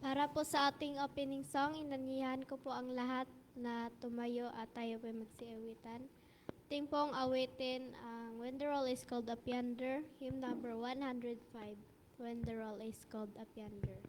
Para po sa ating opening song, inanyayahan ko po ang lahat na tumayo at tayo po magsiawitan. Ating pong awitin ang When the Roll is Called Up Yonder, hymn number 105, When the Roll is Called Up Yonder.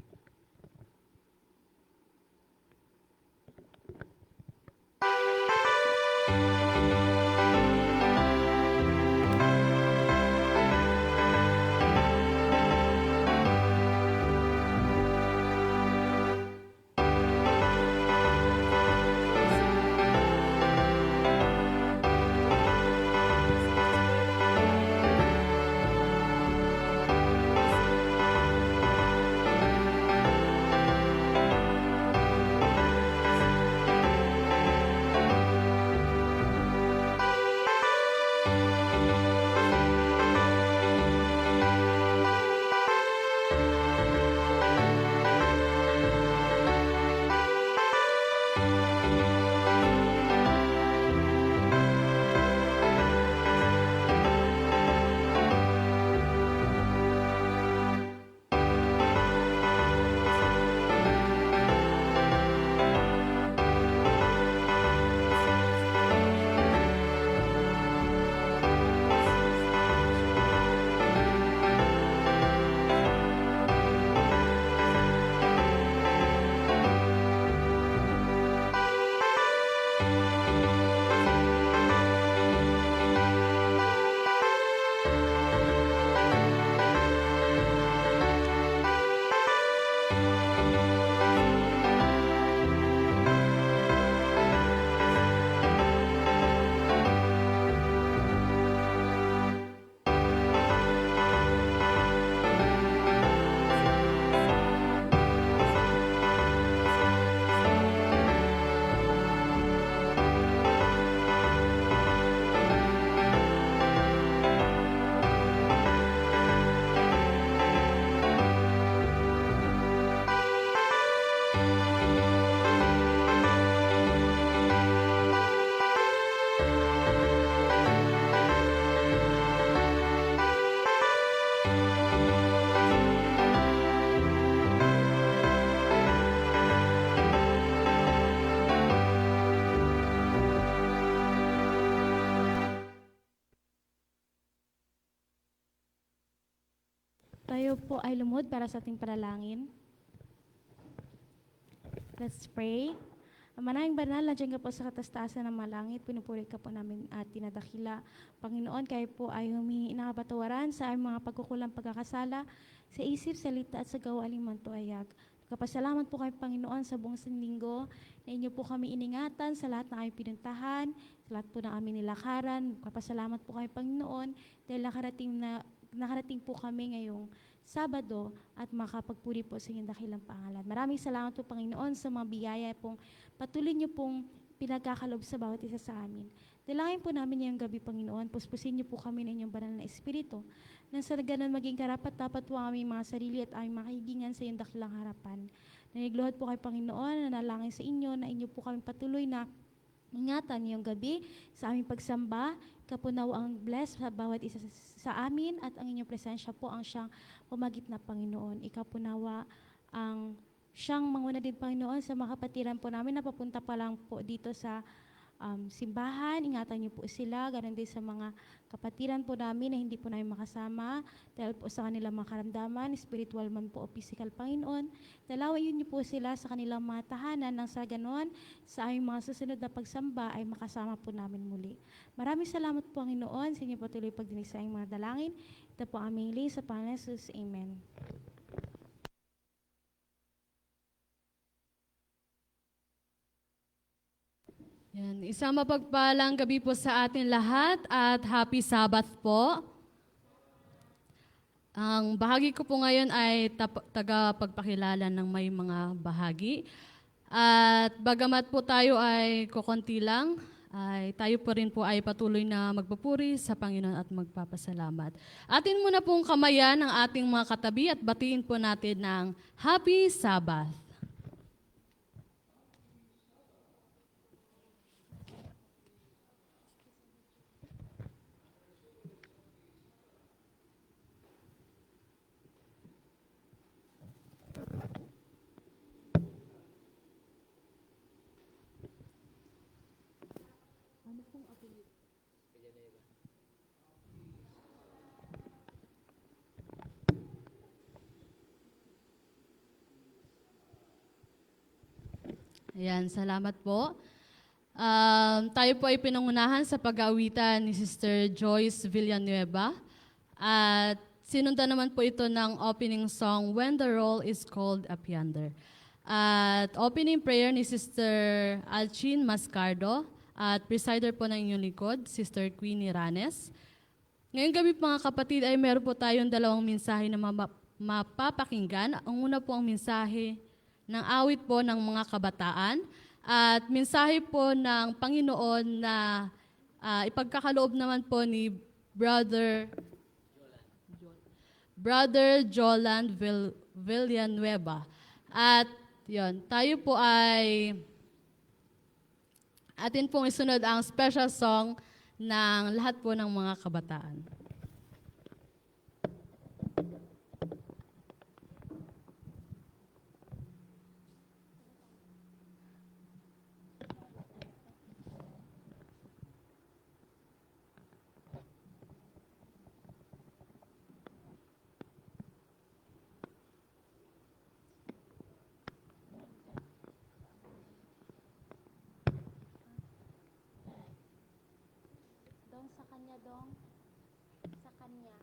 Tayo po ay lumuhod para sa ating panalangin. Let's pray. Manahing banal, nandiyan ka po sa katastasan ng malangit, pinupuri ka po namin at tinadakila. Panginoon, kayo po ay humingi ng kabatawaran sa aming mga pagkukulang pagkakasala, sa isip, salita at sa gawa aliman to ayag. Kapasalamat po kayo, Panginoon, sa buong linggo na inyo po kami iningatan sa lahat ng aming pinuntahan, sa lahat po ng aming nilakaran. Kapasalamat po kayo, Panginoon, dahil nakarating po kami ngayong Sabado at makapagpuri po sa inyong dakilang pangalan. Maraming salamat po, Panginoon, sa mga biyaya pong patuloy niyo pong pinagkakalob sa bawat isa sa amin. Dalangin po namin ngayong gabi, Panginoon, puspusin niyo po kami ng inyong banal na Espiritu, nang sa ganun maging karapat-dapat po ang aming mga sarili at aming mga kaibigan sa iyong dakilang harapan. Nanigluhod po kay Panginoon, nanalangin sa inyo na inyo po kami patuloy na ingatan ngayong gabi sa aming pagsamba. Kapunaw ang bless sa bawat isa sa amin at ang inyong presensya po ang siyang pumagit na Panginoon. Ikaw po nawa ang siyang manguna din, Panginoon, sa mga kapatiran po namin na papunta pa lang po dito sa simbahan. Ingatan niyo po sila, ganun din sa mga kapatiran po namin na hindi po namin makasama dahil po sa kanilang mga karamdaman, spiritual man po o physical, Panginoon. Dalawain niyo po sila sa kanilang mga tahanan nang sa ganon, sa aming mga susunod na pagsamba ay makasama po namin muli. Maraming salamat po, Panginoon, sa inyo patuloy pagdinig sa aming mga dalangin. Ito po aming hiling sa Pangalan ni Jesus. Amen. Yan. Isang mapagpalang gabi po sa atin lahat at happy Sabbath po. Ang bahagi ko po ngayon ay tagapagpakilala ng may mga bahagi. At bagamat po tayo ay kukonti lang, ay tayo po rin po ay patuloy na magpupuri sa Panginoon at magpapasalamat. Atin muna pong kamayan ang ating mga katabi at batiin po natin ng Happy Sabbath. Ayan, salamat po. Tayo po ay pinangunahan sa pag-aawitan ni Sister Joyce Villanueva. At sinundan naman po ito ng opening song, When the Roll is Called Up Yonder. At opening prayer ni Sister Alchin Mascardo. At presider po ng inyong likod, Sister Queenie Ranes. Ngayong gabi mga kapatid ay meron po tayong dalawang mensahe na mapapakinggan. Ang una po ang mensahe ng awit po ng mga kabataan at mensahe po ng Panginoon na ipagkakaloob naman po ni Brother Joland Villanueva. At yon, tayo po ay atin pong isunod ang special song ng lahat po ng mga kabataan. Dong, sa kanya, Dong. Sa kanya.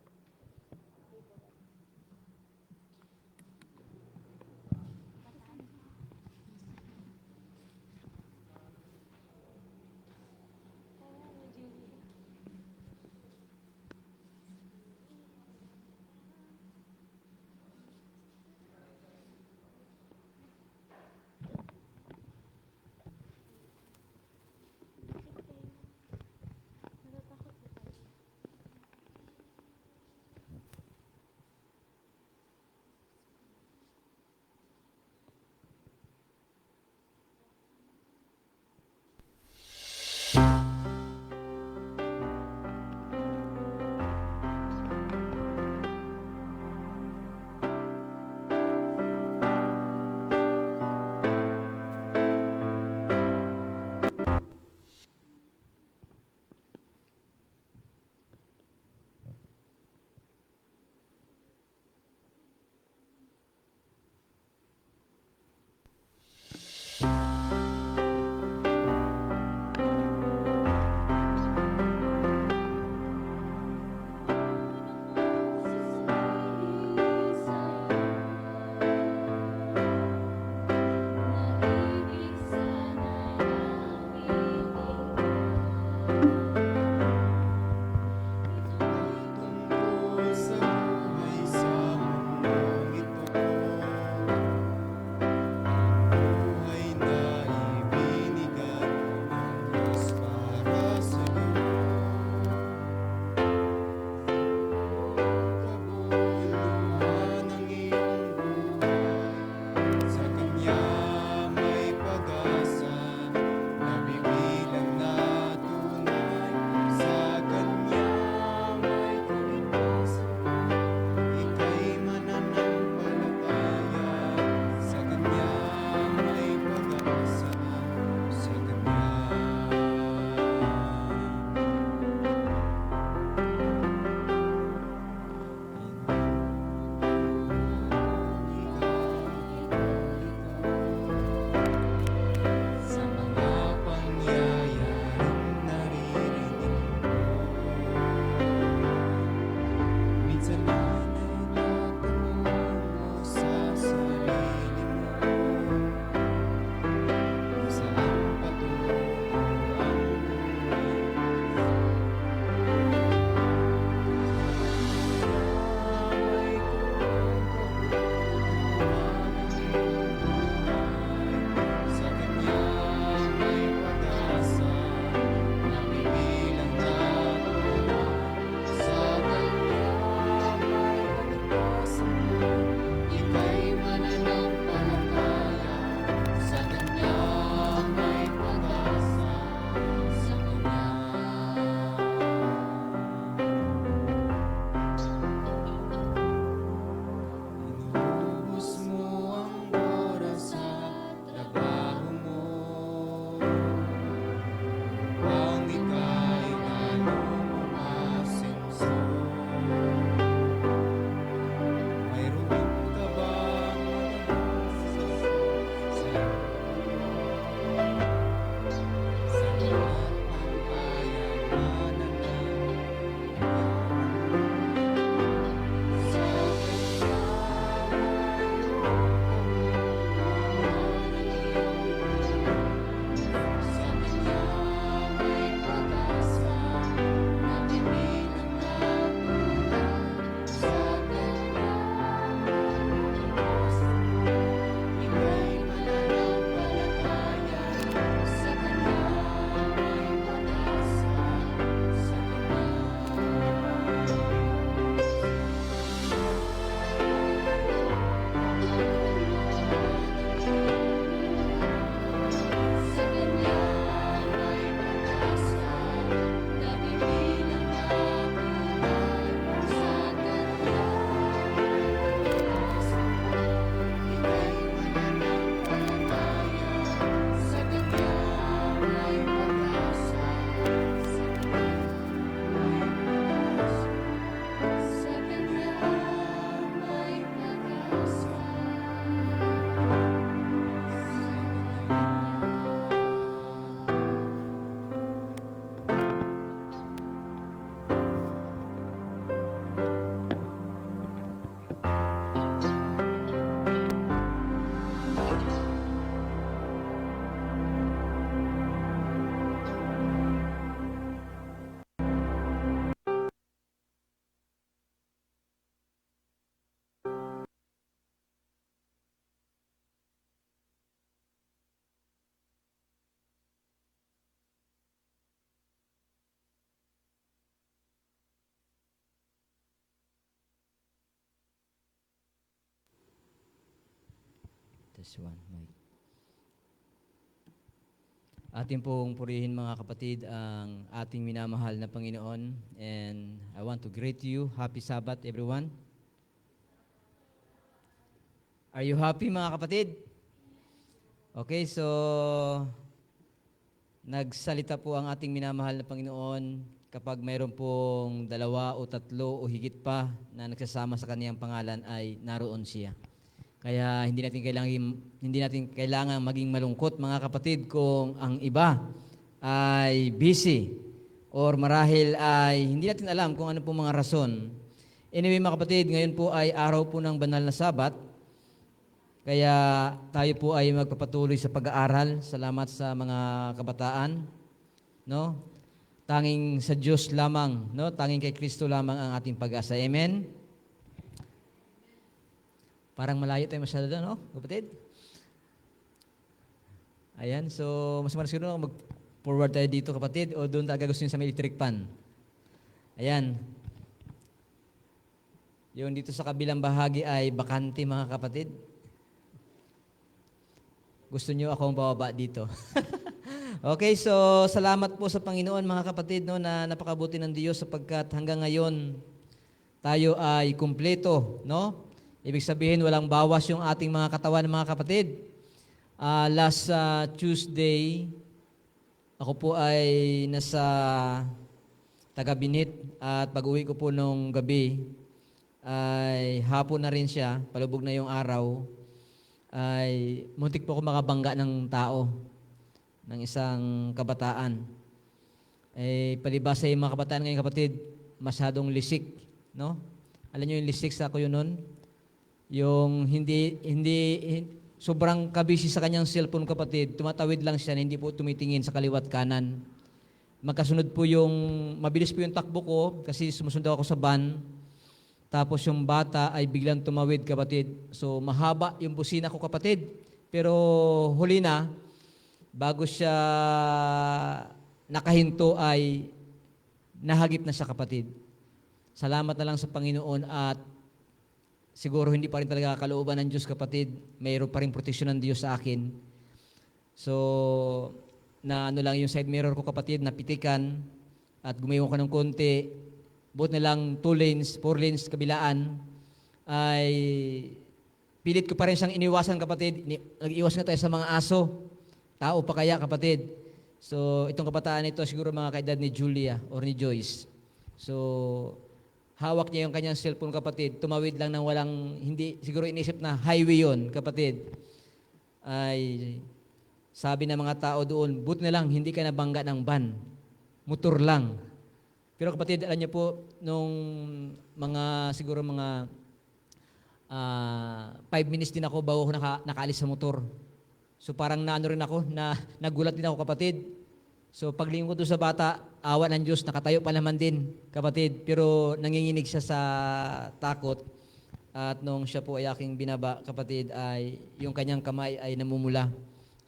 Just one mic. Ating pong purihin mga kapatid ang ating minamahal na Panginoon, and I want to greet you. Happy Sabbath everyone. Are you happy mga kapatid? Okay, so nagsalita po ang ating minamahal na Panginoon kapag mayroon pong 2 o 3 o higit pa na nagsasama sa kaniyang pangalan ay naroon siya. Kaya hindi natin kailangan maging malungkot mga kapatid kung ang iba ay busy or marahil ay hindi natin alam kung ano po mga rason. Anyway mga kapatid, ngayon po ay araw po ng banal na Sabat. Kaya tayo po ay magpapatuloy sa pag-aaral. Salamat sa mga kabataan, no? Tanging sa Diyos lamang, no? Tanging kay Kristo lamang ang ating pag-asa. Amen. Parang malayo tayo masyado doon, no, kapatid? Ayan, so mas siguro mag-forward tayo dito, kapatid, o doon talaga gusto nyo sa may electric pan. Ayan. Yung dito sa kabilang bahagi ay bakante, mga kapatid. Gusto nyo akong bababa dito. Okay, so salamat po sa Panginoon, mga kapatid, no, na napakabuti ng Diyos sapagkat hanggang ngayon tayo ay kumpleto, no? Ibig sabihin, walang bawas yung ating mga katawan, mga kapatid. Last Tuesday, ako po ay nasa Tagabinit at pag-uwi ko po nung gabi, ay hapon na rin siya, palubog na yung araw, ay muntik po ako makabangga ng tao, ng isang kabataan. Palibasa yung mga kabataan ngayon, kapatid, masyadong lisik, no? Alam nyo yung lisik sa ako yun nun? Yung hindi sobrang kabisi sa kanyang cellphone, kapatid, tumatawid lang siya, hindi po tumitingin sa kaliwat kanan. Magkasunod po mabilis po yung takbo ko kasi sumusunod ako sa van. Tapos yung bata ay biglang tumawid, kapatid. So mahaba yung busina ko, kapatid. Pero huli na, bago siya nakahinto ay nahagip na siya, kapatid. Salamat na lang sa Panginoon at siguro hindi pa rin talaga kalooban ng Diyos, kapatid. Mayroon pa rin proteksyon ng Diyos sa akin. So, na ano lang yung side mirror ko, kapatid, napitikan at gumayon ko ng konti. Buot na lang 2 lanes, 4 lanes kabilaan, ay pilit ko pa rin siyang iniwasan, kapatid. Nag-iwas nga tayo sa mga aso. Tao pa kaya, kapatid. So, itong kabataan ito, siguro mga kaedad ni Julia or ni Joyce. So, hawak niya yung kanyang cellphone, kapatid. Tumawid lang ng walang, hindi, siguro inisip na highway yon, kapatid. Ay, sabi ng mga tao doon, but na lang, hindi ka nabangga ng van. Motor lang. Pero kapatid, alam niyo po, nung siguro mga 5 minutes din ako bago ako nakaalis sa motor. So parang naano rin ako, nagulat din ako, kapatid. So paglingon ko doon sa bata, awa ng Diyos, nakatayo pa naman din, kapatid. Pero nanginginig siya sa takot. At nung siya po ay aking binaba, kapatid, ay yung kanyang kamay ay namumula.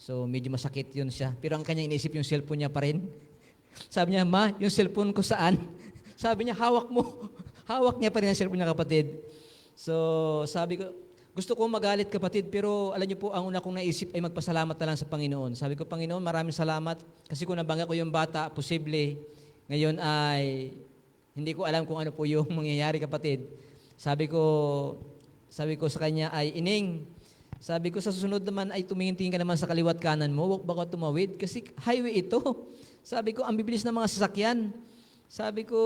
So medyo masakit yun siya. Pero ang kanyang inisip yung cellphone niya pa rin. Sabi niya, ma, yung cellphone ko saan? Sabi niya, hawak mo. Hawak niya pa rin ang cellphone niya, kapatid. So sabi ko, gusto ko magalit, kapatid, pero alam niyo po, ang una kong naisip ay magpasalamat na lang sa Panginoon. Sabi ko, Panginoon, maraming salamat kasi kung nabangga ko yung bata, posible, ngayon ay hindi ko alam kung ano po yung mangyayari, kapatid. Sabi ko sa kanya ay, Ining, sabi ko sa susunod naman ay tumingin-tingin ka naman sa kaliwat kanan mo, huwag baka tumawid kasi highway ito. Sabi ko, ang bibilis ng mga sasakyan. Sabi ko,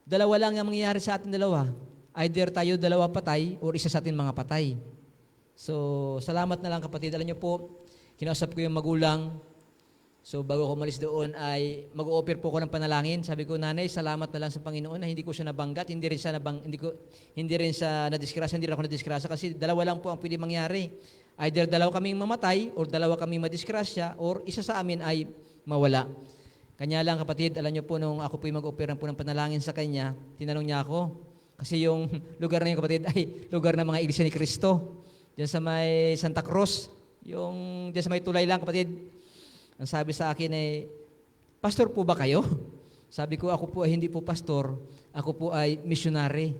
dalawa lang ang mangyayari sa atin dalawa. Either tayo dalawa patay or isa sa atin mga patay. So, salamat na lang, kapatid. Alam niyo po, kinausap ko yung magulang. So, bago ko umalis doon ay mag-o-offer po ko ng panalangin. Sabi ko, nanay, salamat na lang sa Panginoon na hindi ko siya nabanggat, hindi rin siya nadisgrasya, hindi rin ako nadisgrasya kasi dalawa lang po ang pwede mangyari. Either dalawa kaming mamatay or dalawa kaming madisgrasya or isa sa amin ay mawala. Kanya lang, kapatid, alam niyo po, nung ako po mag-offer po ng panalangin sa kanya, tinanong niya ako, kasi yung lugar na yun, kapatid, ay lugar ng mga Iglesia ni Cristo. Diyan sa may Santa Cruz, diyan sa may tulay lang, kapatid. Ang sabi sa akin ay, pastor po ba kayo? Sabi ko, ako po ay hindi po pastor, ako po ay missionary.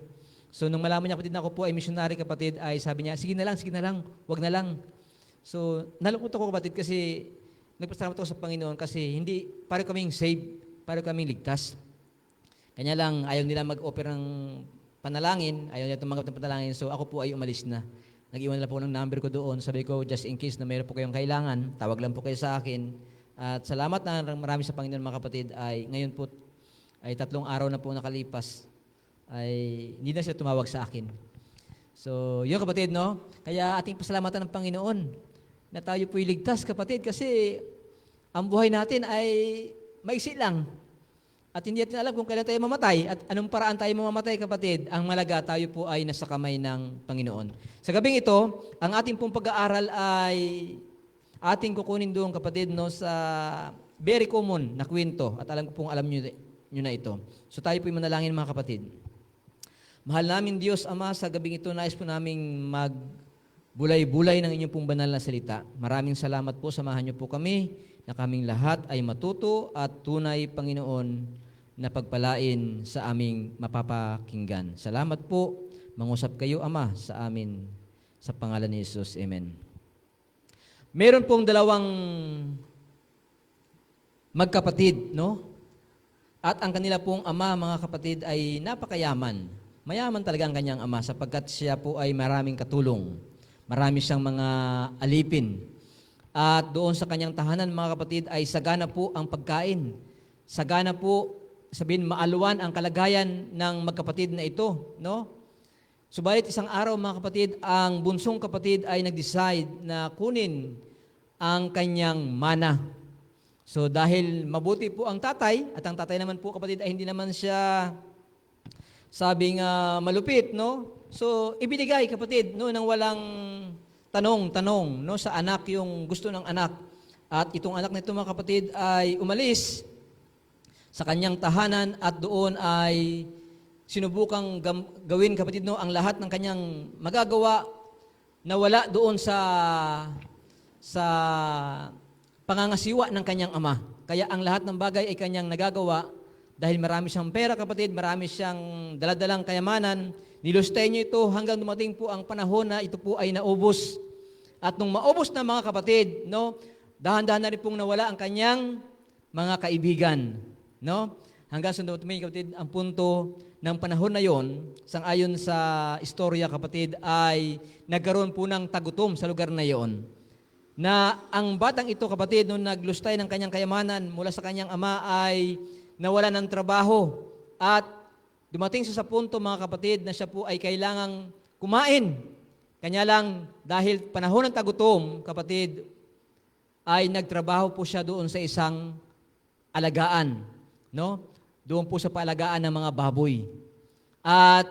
So nung malaman niya kapatid na ako po ay missionary kapatid, ay sabi niya, sige na lang, wag na lang. So nalungkot ako kapatid kasi nagpasalamat ako sa Panginoon kasi hindi, pareho kaming saved, pareho kaming ligtas. Kanya lang, ayaw nila mag-offer ng panalangin, ayaw nila tumanggap ng panalangin, so ako po ay umalis na. Nag-iwan nila po ng number ko doon, sabi ko, just in case na mayroon po kayong kailangan, tawag lang po kayo sa akin. At salamat na marami sa Panginoon mga kapatid, ay ngayon po, ay 3 araw na po nakalipas, ay hindi na siya tumawag sa akin. So, yun kapatid, no? Kaya ating pasalamatan ng Panginoon na tayo po'y ligtas kapatid kasi ang buhay natin ay maiksi lang. At hindi natin alam kung kailan tayo mamatay at anong paraan tayo mamamatay kapatid. Ang malaga tayo po ay nasa kamay ng Panginoon. Sa gabing ito, ang ating pong pag-aaral ay ating kukunin doon kapatid no, sa very common na kwento at alam ko pong alam nyo na ito. So tayo po'y manalangin mga kapatid. Mahal namin Diyos Ama, sa gabing ito nais po naming magbulay-bulay ng inyong pong banal na salita. Maraming salamat po, samahan niyo po kami na kaming lahat ay matuto at tunay Panginoon na pagpalain sa aming mapapakinggan. Salamat po, mangusap kayo Ama sa amin sa pangalan ni Jesus. Amen. Meron pong 2 magkapatid, no? At ang kanila pong ama, mga kapatid, ay napakayaman. Mayaman talaga ang kanyang ama sapagkat siya po ay maraming katulong. Marami siyang mga alipin. At doon sa kanyang tahanan, mga kapatid, ay sagana po ang pagkain. Sagana po, sabihin, maaluan ang kalagayan ng magkapatid na ito, no? Subalit isang araw, mga kapatid, ang bunsong kapatid ay nag-decide na kunin ang kanyang mana. So dahil mabuti po ang tatay, at ang tatay naman po kapatid ay hindi naman siya sabing malupit, no? So ibinigay kapatid no nang walang tanong no sa anak yung gusto ng anak. At itong anak nito mga kapatid ay umalis sa kanyang tahanan at doon ay sinubukang gawin kapatid no ang lahat ng kanyang magagawa na wala doon sa pangangasiwa ng kanyang ama. Kaya ang lahat ng bagay ay kanyang nagagawa dahil marami siyang pera kapatid, marami siyang daladalang kayamanan. Nilustay niyo ito hanggang dumating po ang panahon na ito po ay naubos. At nung maubos na mga kapatid, no, dahan-dahan na rin pong nawala ang kanyang mga kaibigan. No? Hanggang sa dumating kapatid, ang punto ng panahon na yon, sangayon sa istorya kapatid, ay nagkaroon po ng tagutom sa lugar na yon. Na ang batang ito kapatid, nung naglustay ng kanyang kayamanan mula sa kanyang ama ay nawala ng trabaho at dumating siya sa punto mga kapatid na siya po ay kailangang kumain. Kanya lang dahil panahon ng tagutom kapatid ay nagtrabaho po siya doon sa isang alagaan. No? Doon po sa paalagaan ng mga baboy. At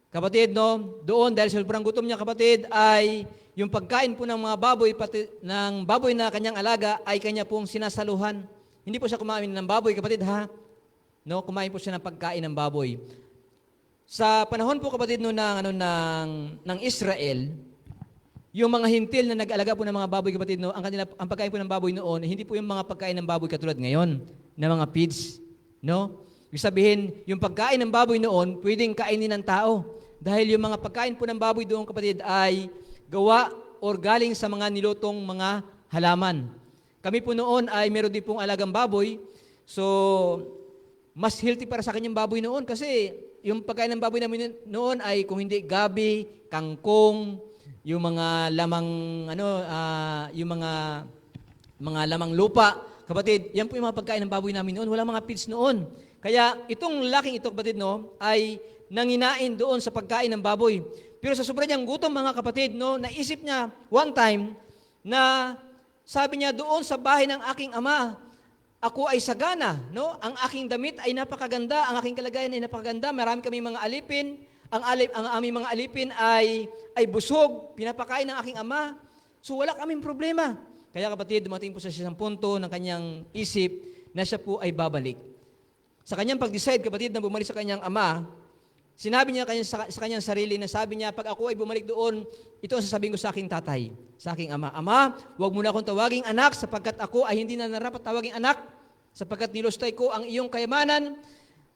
kapatid, no, doon dahil sobrang gutom niya kapatid ay yung pagkain po ng mga baboy, pati ng baboy na kanyang alaga, ay kanya pong sinasaluhan. Hindi po siya kumain ng baboy, kapatid, ha? No, kumain po siya ng pagkain ng baboy. Sa panahon po, kapatid, no, ng Israel, yung mga hintil na nag-alaga po ng mga baboy, kapatid, no, ang pagkain po ng baboy noon, hindi po yung mga pagkain ng baboy katulad ngayon, na mga feeds, no? Ibig sabihin, yung pagkain ng baboy noon, pwedeng kainin ng tao. Dahil yung mga pagkain po ng baboy doon, kapatid, ay gawa or galing sa mga nilutong mga halaman. Kami po noon ay meron din pong alagang baboy. So, mas healthy para sa kanyang baboy noon kasi yung pagkain ng baboy namin noon ay kung hindi gabi, kangkong, yung mga lamang yung mga lamang lupa. Kapatid, yan po yung mga pagkain ng baboy namin noon. Wala mga feeds noon. Kaya itong laking ito, kapatid, no, ay nanginain doon sa pagkain ng baboy. Pero sa sobrang niyang gutom, mga kapatid, no, naisip niya one time na sabi niya doon sa bahay ng aking ama, ako ay sagana, no? Ang aking damit ay napakaganda, ang aking kalagayan ay napakaganda, marami kaming mga alipin, ang aming mga alipin ay busog, pinapakain ng aking ama. So wala kaming problema. Kaya kapatid, dumating po sa isang punto ng kanyang isip na siya po ay babalik. Sa kanyang pag-decide, kapatid, na bumalik sa kanyang ama, sinabi niya sa kanyang sarili na sabi niya, pag ako ay bumalik doon, ito ang sasabihin ko sa aking tatay, sa aking ama. Ama, huwag mo na akong tawaging anak sapagkat ako ay hindi na narapat tawaging anak sapagkat nilustay ko ang iyong kayamanan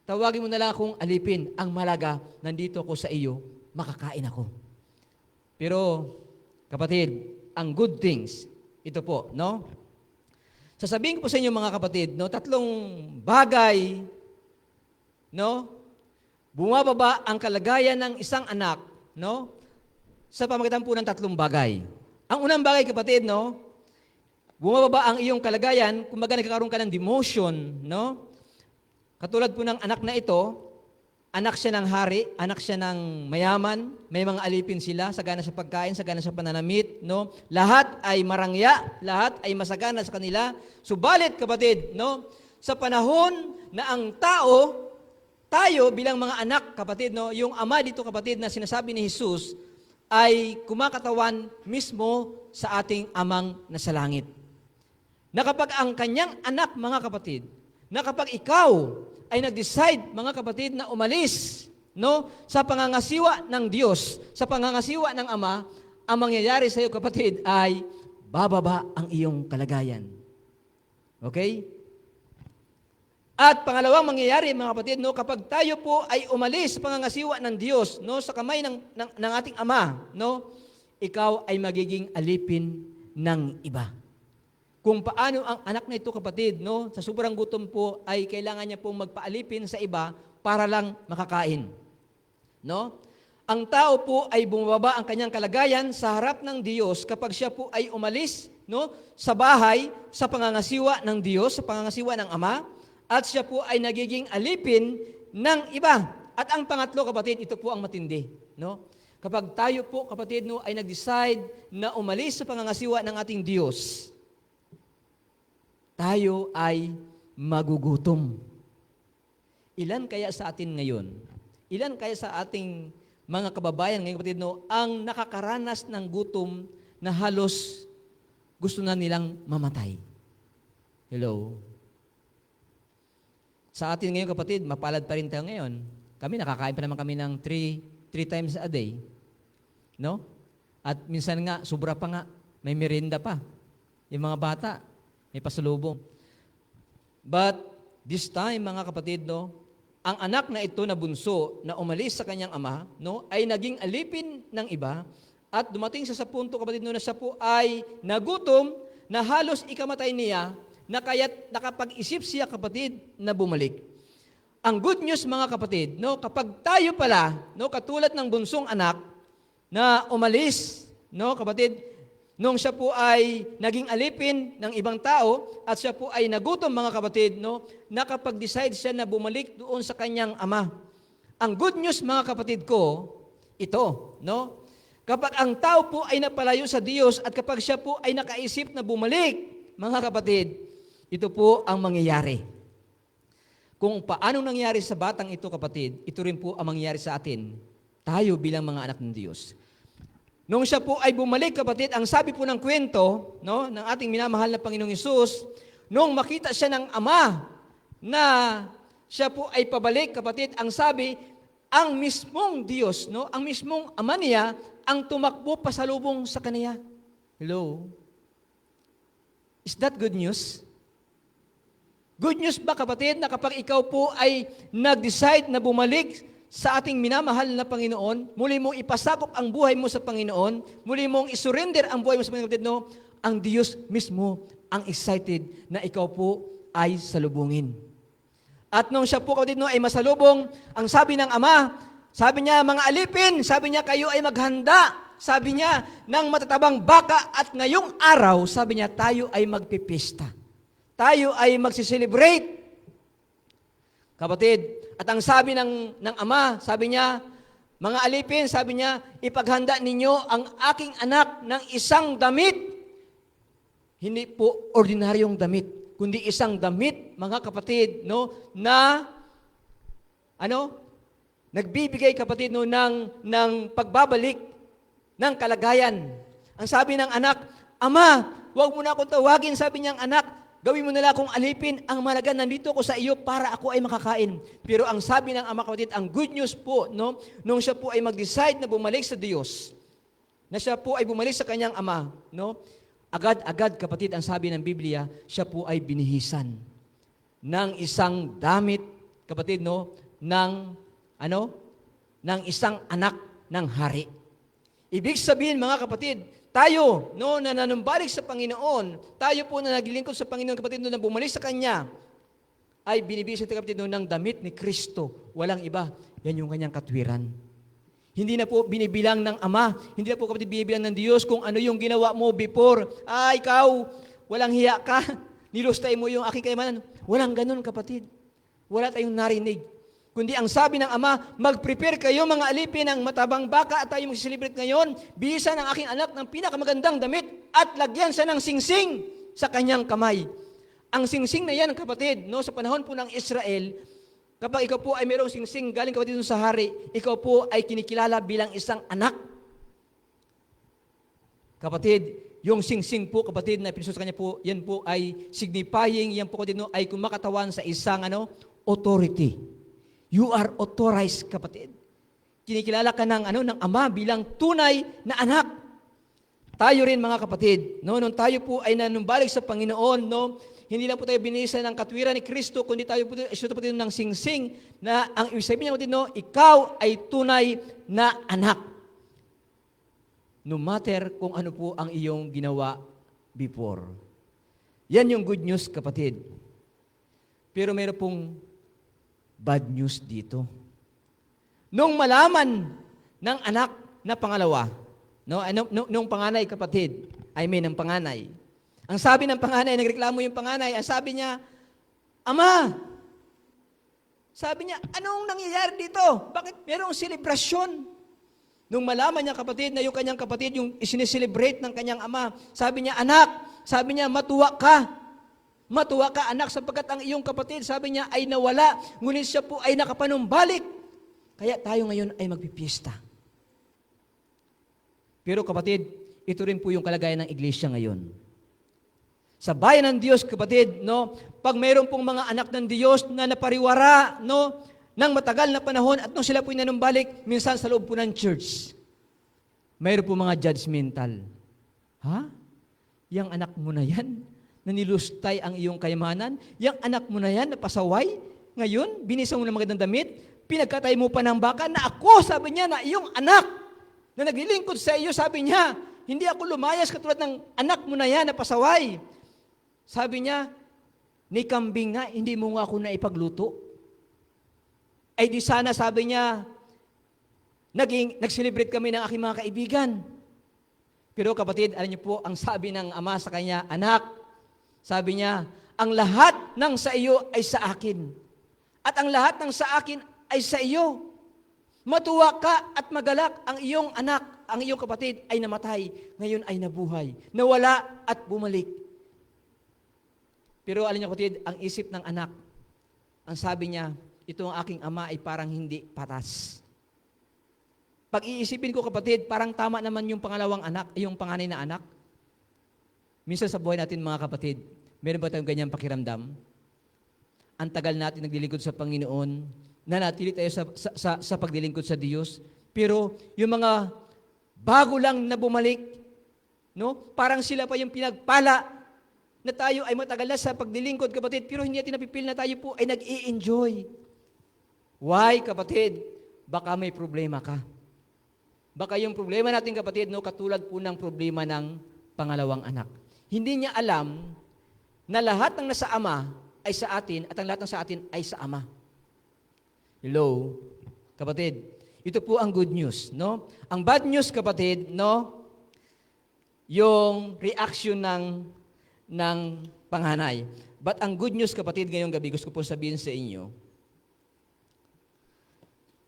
tawagin mo na lang akong alipin. Ang malaga, nandito ako sa iyo, makakain ako. Pero, kapatid, ang good things, ito po, no? Sasabihin ko po sa inyo mga kapatid, no, 3 bagay, no, bumababa ang kalagayan ng isang anak, no, sa pamagitan po ng 3 bagay. Ang unang bagay, kapatid, no, bumababa ang iyong kalagayan, kumbaga nagkakaroon ka ng demotion, no? Katulad po ng anak na ito, anak siya ng hari, anak siya ng mayaman, may mga alipin sila, sagana sa pagkain, sagana sa pananamit, no? Lahat ay marangya, lahat ay masagana sa kanila. Subalit, kapatid, no, sa panahon na ang tao, tayo bilang mga anak, kapatid, no, yung ama dito, kapatid, na sinasabi ni Jesus, ay kumakatawan mismo sa ating amang nasa langit. Na kapag ang kanyang anak, mga kapatid, na kapag ikaw ay nag-decide, mga kapatid, na umalis, no, sa pangangasiwa ng Diyos, sa pangangasiwa ng Ama, ang mangyayari sa iyo, kapatid, ay bababa ang iyong kalagayan. Okay? At pangalawang mangyayari, mga kapatid, no, kapag tayo po ay umalis sa pangangasiwa ng Diyos, no, sa kamay ng ating Ama, no, ikaw ay magiging alipin ng iba. Kung paano ang anak na ito, kapatid, no, sa sobrang gutom po ay kailangan niya pong magpaalipin sa iba para lang makakain. No? Ang tao po ay bumababa ang kanyang kalagayan sa harap ng Diyos kapag siya po ay umalis, no, sa bahay, sa pangangasiwa ng Diyos, sa pangangasiwa ng Ama, at siya po ay nagiging alipin ng iba. At ang pangatlo, kapatid, ito po ang matindi, no? Kapag tayo po, kapatid, no, ay nag-decide na umalis sa pangangasiwa ng ating Diyos, tayo ay magugutom. Ilan kaya sa atin ngayon? Ilan kaya sa ating mga kababayan ngayon, kapatid, no, ang nakakaranas ng gutom na halos gusto na nilang mamatay? Hello? Sa atin ngayon, kapatid, mapalad pa rin tayo ngayon. Kami, nakakain pa naman kami ng 3 times a day. No? At minsan nga, sobra pa nga, may merienda pa. Yung mga bata, may pasalubong. But this time, mga kapatid, no, ang anak na ito na bunso na umalis sa kanyang ama, no, ay naging alipin ng iba at dumating siya sa punto, kapatid, no, na siya po ay nagutom na halos ikamatay niya na kaya't nakapag-isip siya, kapatid, na bumalik. Ang good news, mga kapatid, no, kapag tayo pala, no, katulad ng bunsong anak na umalis, no, kapatid, nung siya po ay naging alipin ng ibang tao at siya po ay nagutom, mga kapatid, no, nakapag-decide siya na bumalik doon sa kanyang ama. Ang good news, mga kapatid ko, ito, no? Kapag ang tao po ay napalayo sa Diyos at kapag siya po ay nakaisip na bumalik, mga kapatid, ito po ang mangyayari. Kung paano nangyari sa batang ito, kapatid, ito rin po ang mangyayari sa atin, tayo bilang mga anak ng Diyos. Nung siya po ay bumalik, kapatid, ang sabi po ng kwento, no, ng ating minamahal na Panginoong Hesus, nung makita siya ng ama na siya po ay pabalik, kapatid, ang sabi, ang mismong Diyos, no, ang mismong ama niya, ang tumakbo pasalubong sa kanya. Hello? Is that good news? Good news ba, kapatid, na kapag ikaw po ay nag-decide na bumalik sa ating minamahal na Panginoon, muli mong ipasakop ang buhay mo sa Panginoon, muli mong isurrender ang buhay mo sa Panginoon, no? Ang Diyos mismo ang excited na ikaw po ay salubungin. At nung siya po, kapatid, no, ay masalubong, ang sabi ng Ama, sabi niya, mga alipin, sabi niya, kayo ay maghanda, sabi niya, ng matatabang baka at ngayong araw, sabi niya, tayo ay magpipista. Tayo ay magsiselebrate. Kapatid, at ang sabi ng Ama, sabi niya, mga alipin, sabi niya, ipaghanda ninyo ang aking anak ng isang damit. Hindi po ordinaryong damit, kundi isang damit, mga kapatid, no, na, nagbibigay, kapatid, no, ng pagbabalik ng kalagayan. Ang sabi ng anak, Ama, huwag mo na akong tawagin, sabi niyang anak, gawin mo nila akong alipin, ang malaga, nandito ko sa iyo para ako ay makakain. Pero ang sabi ng Ama, kapatid, ang good news po, no, nung siya po ay mag-decide na bumalik sa Diyos, na siya po ay bumalik sa kanyang Ama, no, agad-agad, kapatid, ang sabi ng Biblia, siya po ay binihisan ng isang damit kapatid, no, ng isang anak ng hari. Ibig sabihin, mga kapatid, tayo, no, na nanumbalik sa Panginoon, tayo po na naglilingkod sa Panginoon, kapatid, no, na bumalik sa Kanya, ay binibigay sa kapatid, no, ng damit ni Kristo. Walang iba. Yan yung kanyang katwiran. Hindi na po binibilang ng Ama, hindi na po kapatid binibilang ng Diyos kung ano yung ginawa mo before. Ikaw, walang hiya ka, nilustay mo yung aking kayamanan. Walang ganun, kapatid. Wala tayong narinig. Kundi ang sabi ng Ama, mag-prepare kayo mga alipin ng matabang baka at tayo mag-celebrate ngayon, bihisan ang aking anak ng pinakamagandang damit at lagyan siya ng singsing sa kanyang kamay. Ang singsing na yan, kapatid, no, sa panahon po ng Israel, kapag ikaw po ay mayroong singsing galing kapatid sa hari, ikaw po ay kinikilala bilang isang anak. Kapatid, yung singsing po, kapatid, na pinasuot sa kanya po, yan po ay signifying, yan po kapatid, no, ay kumakatawan sa isang authority. You are authorized, kapatid. Kinikilala ka ng Ama bilang tunay na anak. Tayo rin, mga kapatid, no, nung tayo po ay nanumbalik sa Panginoon, no, hindi lang po tayo binisa ng katwiran ni Kristo, kundi tayo po ay ng singsing na ang ibig sabihin niya, kapatid, no, ikaw ay tunay na anak. No matter kung ano po ang iyong ginawa before. Yan yung good news, kapatid. Pero mayroon pong bad news dito. Nung malaman ng anak na pangalawa, nung panganay, kapatid, ng panganay, ang sabi ng panganay, nagreklamo yung panganay, ang sabi niya, Ama, sabi niya, anong nangyayari dito? Bakit merong selebrasyon? Nung malaman niya, kapatid, na yung kanyang kapatid, yung isineselebrate ng kanyang ama, sabi niya, anak, sabi niya, matuwa ka. Matuwa ka, anak, sapagkat ang iyong kapatid, sabi niya, ay nawala, ngunit siya po ay nakapanumbalik. Kaya tayo ngayon ay magpipiesta. Pero kapatid, ito rin po yung kalagayan ng iglesia ngayon. Sa bayan ng Diyos, kapatid, no, pag mayroon pong mga anak ng Diyos na napariwara, no, ng matagal na panahon at nung sila po nanumbalik, minsan sa loob po ng church, mayroon po mga judgmental. Ha? Yang anak mo na yan, na nilustay ang iyong kayamanan, yang anak mo na yan, na pasaway, ngayon, binisang mo ng magandang damit, pinagkatay mo pa ng baka, na ako, sabi niya, na iyong anak, na naglilingkod sa iyo, sabi niya, hindi ako lumayas katulad ng anak mo na yan, na pasaway. Sabi niya, ni kambing nga, hindi mo nga ako na ipagluto. Ay di sana, sabi niya, nag-celebrate kami ng aking mga kaibigan. Pero kapatid, alam niyo po, ang sabi ng Ama sa kanya, anak, sabi niya, ang lahat ng sa iyo ay sa akin. At ang lahat ng sa akin ay sa iyo. Matuwa ka at magalak ang iyong anak, ang iyong kapatid ay namatay, ngayon ay nabuhay. Nawala at bumalik. Pero alam niyo, kapatid, ang isip ng anak, ang sabi niya, ito ang aking ama ay parang hindi patas. Pag iisipin ko, kapatid, parang tama naman yung pangalawang anak, yung panganay na anak. Minsan sa buhay natin, mga kapatid, meron ba tayong ganyang pakiramdam? Ang tagal natin naglilingkod sa Panginoon, nanatili tayo sa paglilingkod sa Diyos, pero yung mga bago lang na bumalik, no? Parang sila pa yung pinagpala na tayo ay matagal na sa paglilingkod, kapatid, pero hindi natin napipil na tayo po ay nag-i-enjoy. Why, kapatid? Baka may problema ka. Baka yung problema natin, kapatid, no, katulad po ng problema ng pangalawang anak. Hindi niya alam na lahat ng nasa Ama ay sa atin at ang lahat ng sa atin ay sa Ama. Hello, kapatid. Ito po ang good news, no? Ang bad news, kapatid, no? Yung reaction ng panganay. But ang good news, kapatid, ngayong gabi, gusto ko po sabihin sa inyo,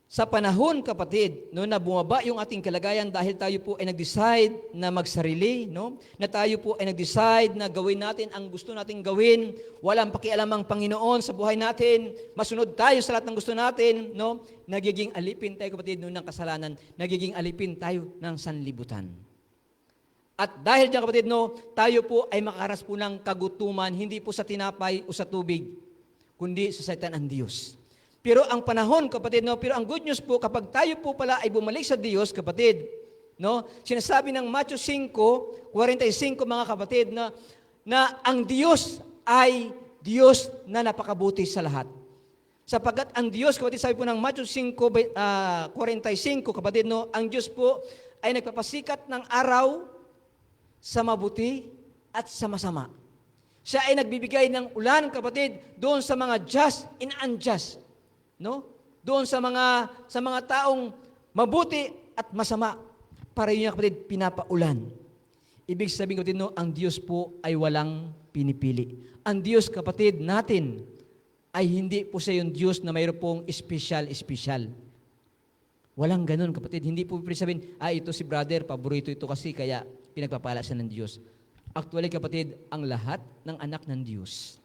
sa panahon, kapatid, no, na bumaba yung ating kalagayan dahil tayo po ay nag-decide na magsarili, no? Na tayo po ay nag-decide na gawin natin ang gusto nating gawin, walang pakialam ang Panginoon sa buhay natin, masunod tayo sa lahat ng gusto natin, no? Nagiging alipin tayo, kapatid, no, ng kasalanan, nagiging alipin tayo ng sanlibutan. At dahil diyan, kapatid, no, tayo po ay makakaras po ng kagutuman, hindi po sa tinapay o sa tubig, kundi sa salita ng Diyos. Pero ang panahon, kapatid, no, pero ang good news po, kapag tayo po pala ay bumalik sa Diyos, kapatid, no, sinasabi ng Matthew 5:45, mga kapatid, na ang Diyos ay Diyos na napakabuti sa lahat. Sapagkat ang Diyos, kapatid, sabi po ng Matthew 5:45, kapatid, no, ang Diyos po ay nagpapasikat ng araw sa mabuti at sa masama. Siya ay nagbibigay ng ulan, kapatid, doon sa mga just and unjust, no? Doon sa mga taong mabuti at masama. Para yun, kapatid, pinapaulan. Ibig sabihin, kapatid, no, ang Diyos po ay walang pinipili. Ang Diyos, kapatid, natin ay hindi po siya yung Diyos na mayroon pong special. Walang ganun, kapatid. Hindi po pwede sabihin, ito si brother, paborito ito kasi, kaya pinagpapala siya ng Diyos. Actually, kapatid, ang lahat ng anak ng Diyos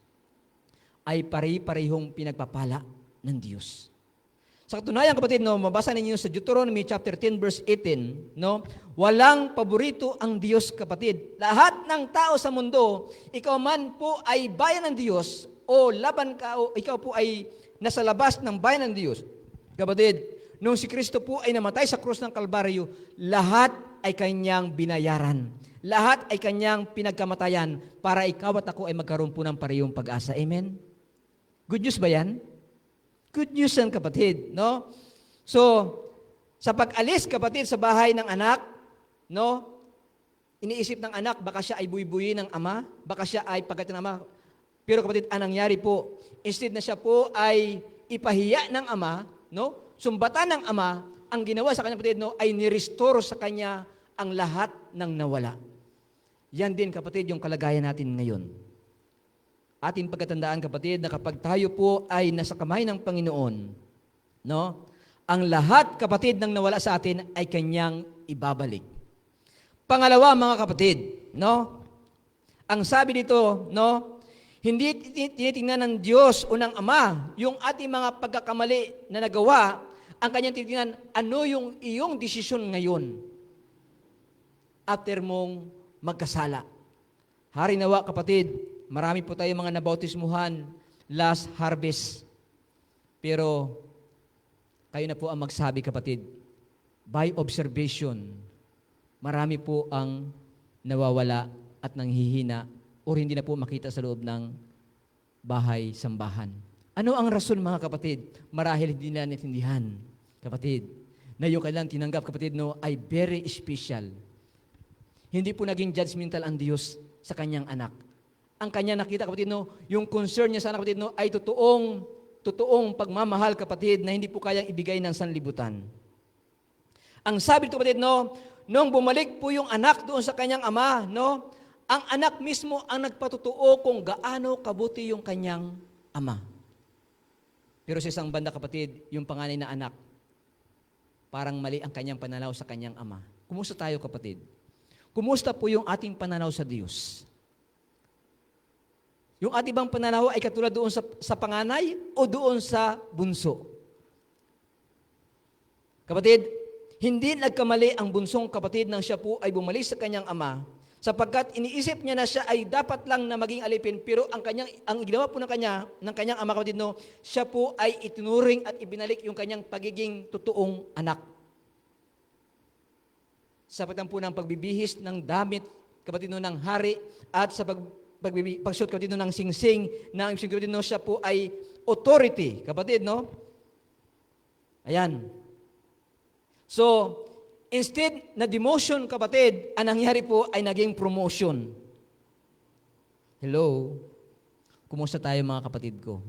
ay pare-parehong pinagpapala ng Diyos. Sa katunayan, kapatid, no, mabasa ninyo sa Deuteronomy chapter 10 verse 18, no, walang paborito ang Diyos, kapatid. Lahat ng tao sa mundo, ikaw man po ay bayan ng Diyos o laban ka o ikaw po ay nasa labas ng bayan ng Diyos. Kapatid, nung si Kristo po ay namatay sa krus ng Kalbaryo, lahat ay kanyang binayaran. Lahat ay kanyang pinagkamatayan para ikaw at ako ay magkaroon po ng parehong pag-asa. Amen? Good news ba yan? Good news yan, kapatid, no? So, sa pag-alis, kapatid, sa bahay ng anak, no? Iniisip ng anak, baka siya ay buy-buyi ng ama, baka siya ay pagkat ng ama. Pero kapatid, anong nangyari po? Instead na siya po ay ipahiya ng ama, no? Sumbatan ng ama, ang ginawa sa kanya, kapatid, no, ay nirestore sa kanya ang lahat ng nawala. Yan din, kapatid, yung kalagayan natin ngayon. Ating pagkatandaan, kapatid, na kapag tayo po ay nasa kamay ng Panginoon, no, ang lahat, kapatid, ng nawala sa atin ay kanyang ibabalik. Pangalawa, mga kapatid, no, ang sabi dito, no, hindi tinitingnan ng Diyos o ng Ama yung ating mga pagkakamali na nagawa, ang kanyang tinitingnan, ano yung iyong desisyon ngayon after mong magkasala. Hari nawa, kapatid, marami po tayong mga nabautismuhan last harvest. Pero kayo na po ang magsabi, kapatid, by observation, marami po ang nawawala at nanghihina o hindi na po makita sa loob ng bahay-sambahan. Ano ang rason, mga kapatid? Marahil hindi na natindihan, kapatid, na yung kailang tinanggap, kapatid, no, ay very special. Hindi po naging judgmental ang Diyos sa kanyang anak. Ang kanya nakita, kapatid, no, yung concern niya sa anak, kapatid, no, ay totoong pagmamahal, kapatid, na hindi po kayang ibigay ng sanlibutan. Ang sabi dito, kapatid, no, nung bumalik po yung anak doon sa kanyang ama, no, ang anak mismo ang nagpatutuo kung gaano kabuti yung kanyang ama. Pero sa isang banda, kapatid, yung panganay na anak, parang mali ang kanyang pananaw sa kanyang ama. Kumusta tayo, kapatid? Kumusta po yung ating pananaw sa Diyos? Yung ating bang pananaw ay katulad doon sa panganay o doon sa bunso? Kapatid, hindi nagkamali ang bunsong kapatid nang siya po ay bumalik sa kanyang ama, sapagkat iniisip niya na siya ay dapat lang na maging alipin, pero ang ginawa po ng kanyang ama, kapatid, no, siya po ay itinuring at ibinalik yung kanyang pagiging totoong anak. Sa patang po ng pagbibihis ng damit, kapatid, no, ng hari, at sa pagsuot, kapatid, no, ng singsing, na ang kapatid, no, siya po ay authority, kapatid, no? Ayan. So, instead na demotion, kapatid, ang nangyari po ay naging promotion. Hello? Kumusta tayo, mga kapatid ko?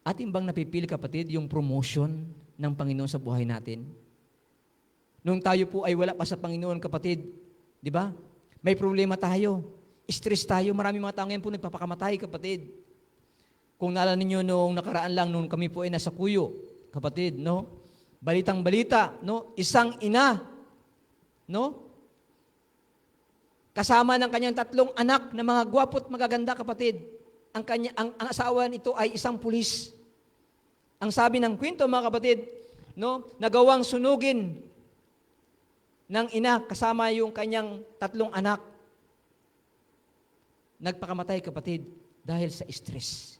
Atin bang napipili, kapatid, yung promotion ng Panginoon sa buhay natin? Nung tayo po ay wala pa sa Panginoon, kapatid, di ba? May problema tayo. Stress tayo. Maraming mga tao ngayon po nagpapakamatay, kapatid. Kung naalala ninyo nung nakaraan lang, nung kami po ay nasa Kuyo, kapatid, no? Balitang-balita, no? Isang ina, no? Kasama ng kanyang 3 anak na mga gwapo't magaganda, kapatid. Ang asawa nito ay isang pulis. Ang sabi ng kwento, mga kapatid, no? Nagawang sunugin ng ina kasama yung kanyang 3 anak. Nagpakamatay, kapatid, dahil sa stress.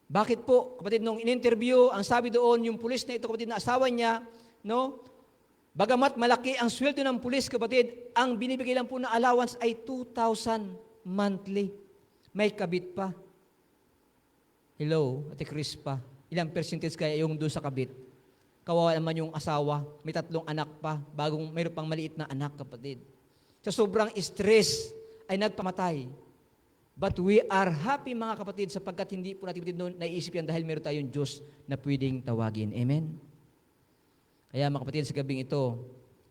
Bakit po, kapatid, nung in-interview, ang sabi doon, yung pulis na ito, kapatid, na asawa niya, no? Bagamat malaki ang sweldo ng pulis, kapatid, ang binibigay lang po na allowance ay 2,000 monthly. May kabit pa. Hello, Ate Crispa. Ilang percentage kaya yung doon sa kabit? Kawawa naman yung asawa, may 3 anak pa, bagong mayroon pang maliit na anak, kapatid. Sa sobrang stress ay nagpamatay. But we are happy, mga kapatid, sapagkat hindi po natin kapatid noon naiisip yan dahil meron tayong Diyos na pwedeng tawagin. Amen? Kaya mga kapatid, sa gabing ito,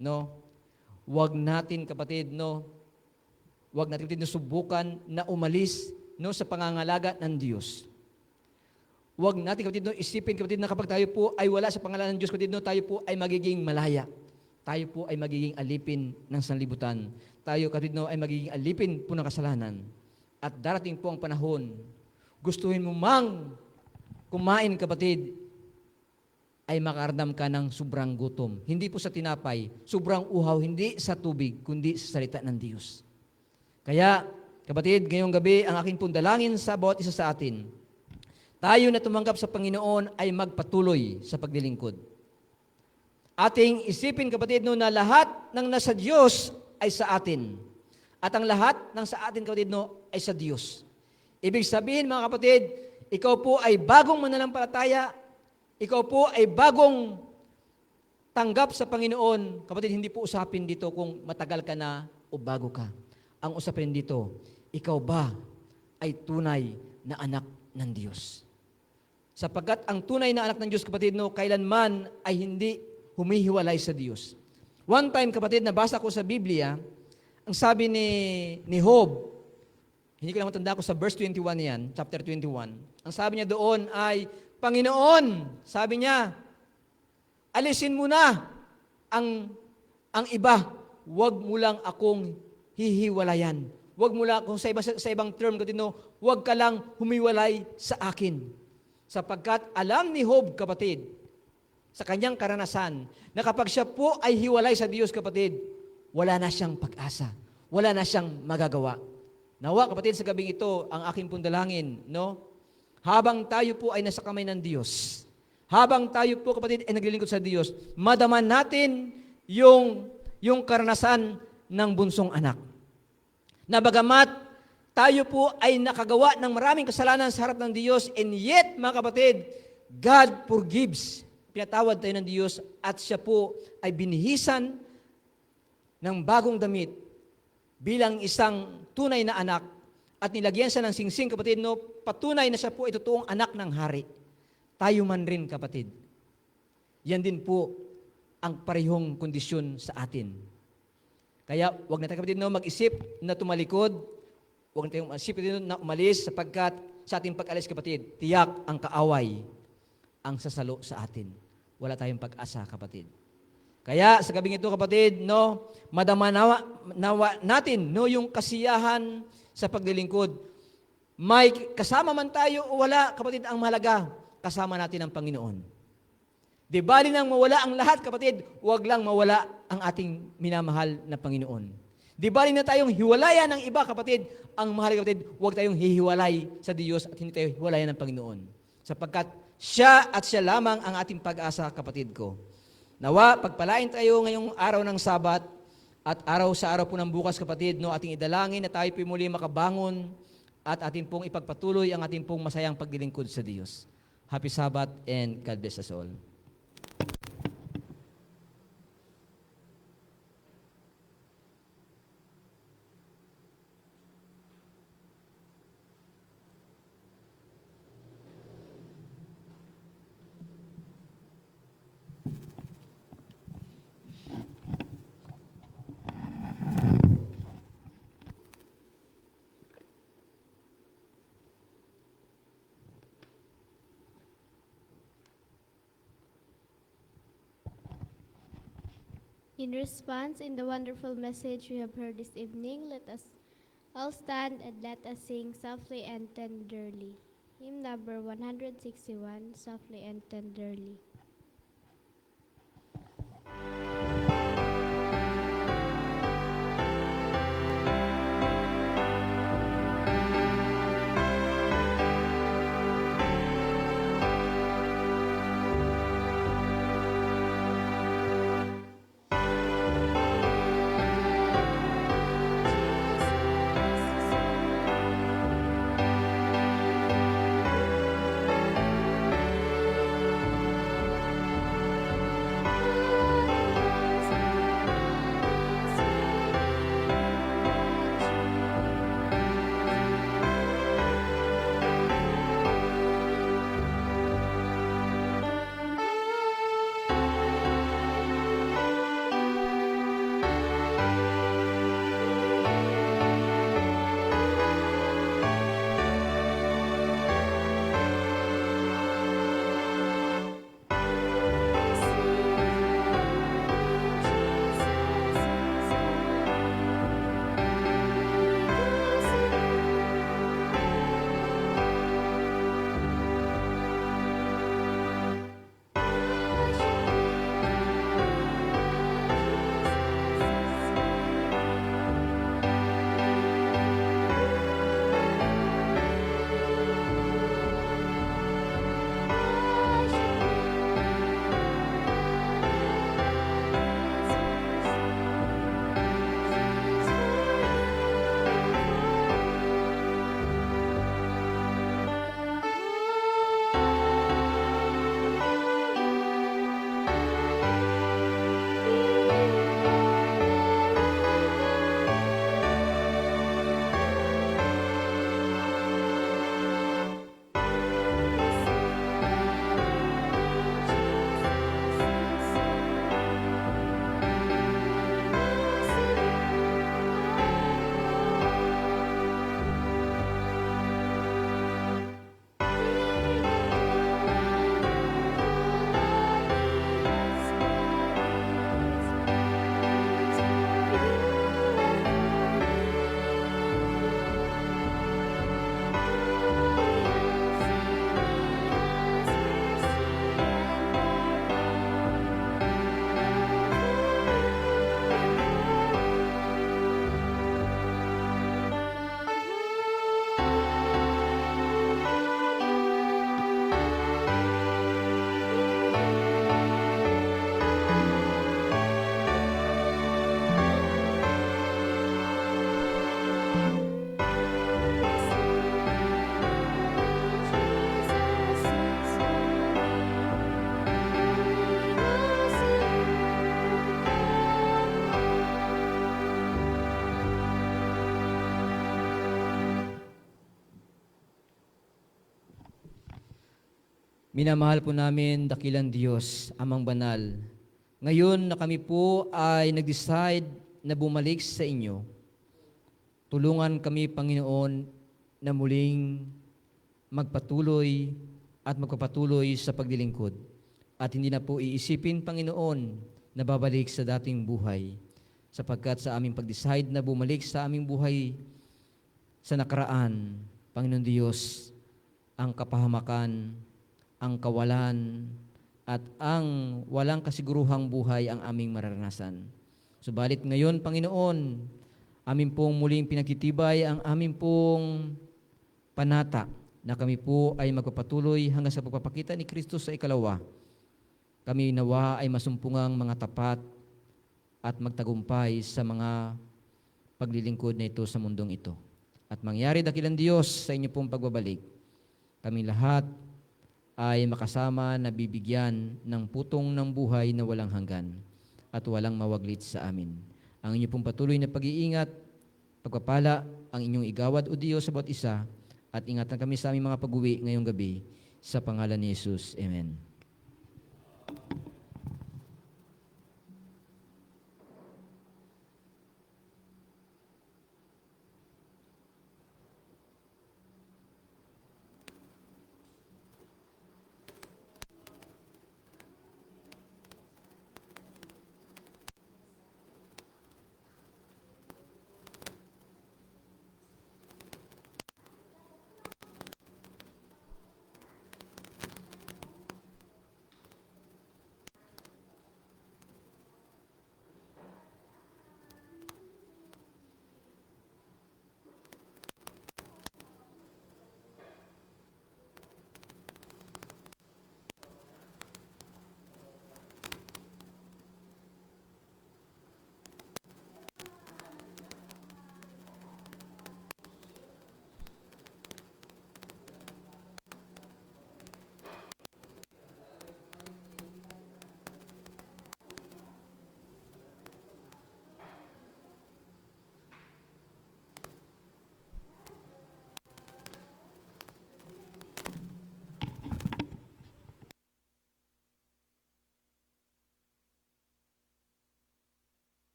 no, wag natin kapatid, no, wag natin kapatid na subukan na umalis, no, sa pangangalaga ng Diyos. Huwag natin kapatid no, isipin kapatid na kapag tayo po ay wala sa pangalan ng Diyos kapatid no, tayo po ay magiging malaya. Tayo po ay magiging alipin ng sanlibutan. Tayo kapatid no, ay magiging alipin po ng kasalanan. At darating po ang panahon, gustuhin mo mang kumain kapatid, ay makaramdam ka ng sobrang gutom. Hindi po sa tinapay, sobrang uhaw, hindi sa tubig, kundi sa salita ng Diyos. Kaya kapatid, ngayong gabi ang aking pong dalangin sa bawat isa sa atin, tayo na tumanggap sa Panginoon ay magpatuloy sa paglilingkod. Ating isipin kapatid no, na lahat ng nasa Diyos ay sa atin. At ang lahat ng sa atin kapatid no, ay sa Diyos. Ibig sabihin mga kapatid, ikaw po ay bagong mananampalataya, ikaw po ay bagong tanggap sa Panginoon. Kapatid, hindi po usapin dito kung matagal ka na o bago ka. Ang usapin dito, ikaw ba ay tunay na anak ng Diyos? Sapagkat ang tunay na anak ng Diyos, kapatid, no, kailanman ay hindi humihiwalay sa Diyos. One time, kapatid, nabasa ko sa Biblia, ang sabi ni Job, hindi ko lang matanda ko sa verse 21 yan, chapter 21. Ang sabi niya doon ay, Panginoon, sabi niya, alisin mo na ang iba, huwag mo lang akong hihiwalayan. Huwag mo lang, kung sa ibang term, kapatid, no, huwag ka lang humiwalay sa akin. Sapagkat alam ni Job, kapatid, sa kanyang karanasan, na kapag siya po ay hiwalay sa Diyos, kapatid, wala na siyang pag-asa. Wala na siyang magagawa. Nawa, kapatid, sa gabing ito, ang aking pong dalangin, no? Habang tayo po ay nasa kamay ng Diyos, habang tayo po, kapatid, ay naglilingkod sa Diyos, madaman natin yung karanasan ng bunsong anak. Na bagamat tayo po ay nakagawa ng maraming kasalanan sa harap ng Diyos, and yet, mga kapatid, God forgives. Pinatawad tayo ng Diyos at siya po ay binihisan ng bagong damit bilang isang tunay na anak at nilagyan siya ng singsing, kapatid, no, patunay na siya po ay totoong anak ng hari. Tayo man rin, kapatid. Yan din po ang parehong kondisyon sa atin. Kaya, wag natin, kapatid, no, mag-isip na tumalikod. Huwag natin isipin na umalis sapagkat sa ating pag-alis, kapatid, tiyak ang kaaway ang sasalo sa atin. Wala tayong pag-asa, kapatid. Kaya sa gabing ito, kapatid, no, madama nawa natin no, yung kasiyahan sa paglilingkod. May kasama man tayo o wala, kapatid, ang mahalaga, kasama natin ang Panginoon. Di bali nang mawala ang lahat, kapatid, huwag lang mawala ang ating minamahal na Panginoon. Di bali na tayong hiwalayan ng iba, kapatid, ang mahal, kapatid, huwag tayong hihiwalay sa Diyos at hindi tayo hiwalayan ng Panginoon. Sapagkat siya at siya lamang ang ating pag-asa, kapatid ko. Nawa, pagpalain tayo ngayong araw ng Sabat at araw sa araw po ng bukas, kapatid, no, ating idalangin na tayo po muli makabangon at ating pong ipagpatuloy ang ating pong masayang paglilingkod sa Diyos. Happy Sabat and God bless us all. In response, in the wonderful message we have heard this evening, let us all stand and let us sing softly and tenderly. Hymn number 161, softly and tenderly. Minamahal po namin, dakilang Diyos, Amang Banal. Ngayon na kami po ay nag-decide na bumalik sa inyo, tulungan kami, Panginoon, na muling magpatuloy at magpapatuloy sa paglilingkod. At hindi na po iisipin, Panginoon, na babalik sa dating buhay. Sapagkat sa aming pag-decide na bumalik sa aming buhay sa nakaraan, Panginoon Diyos, ang kapahamakan, ang kawalan, at ang walang kasiguruhang buhay ang aming mararanasan. Subalit ngayon, Panginoon, amin pong muling pinagtitibay ang amin pong panata na kami po ay magpapatuloy hanggang sa pagpapakita ni Kristo sa ikalawa. Kami nawa ay masumpungang mga tapat at magtagumpay sa mga paglilingkod na ito sa mundong ito. At mangyari, dakilang Diyos, sa inyo pong pagbabalik, kami lahat ay makasama na bibigyan ng putong ng buhay na walang hanggan at walang mawaglit sa amin. Ang inyo pong patuloy na pag-iingat, pagpapala, ang inyong igawad o Diyos sa bawat isa, at ingatan kami sa aming mga pag-uwi ngayong gabi, sa pangalan ni Jesus. Amen.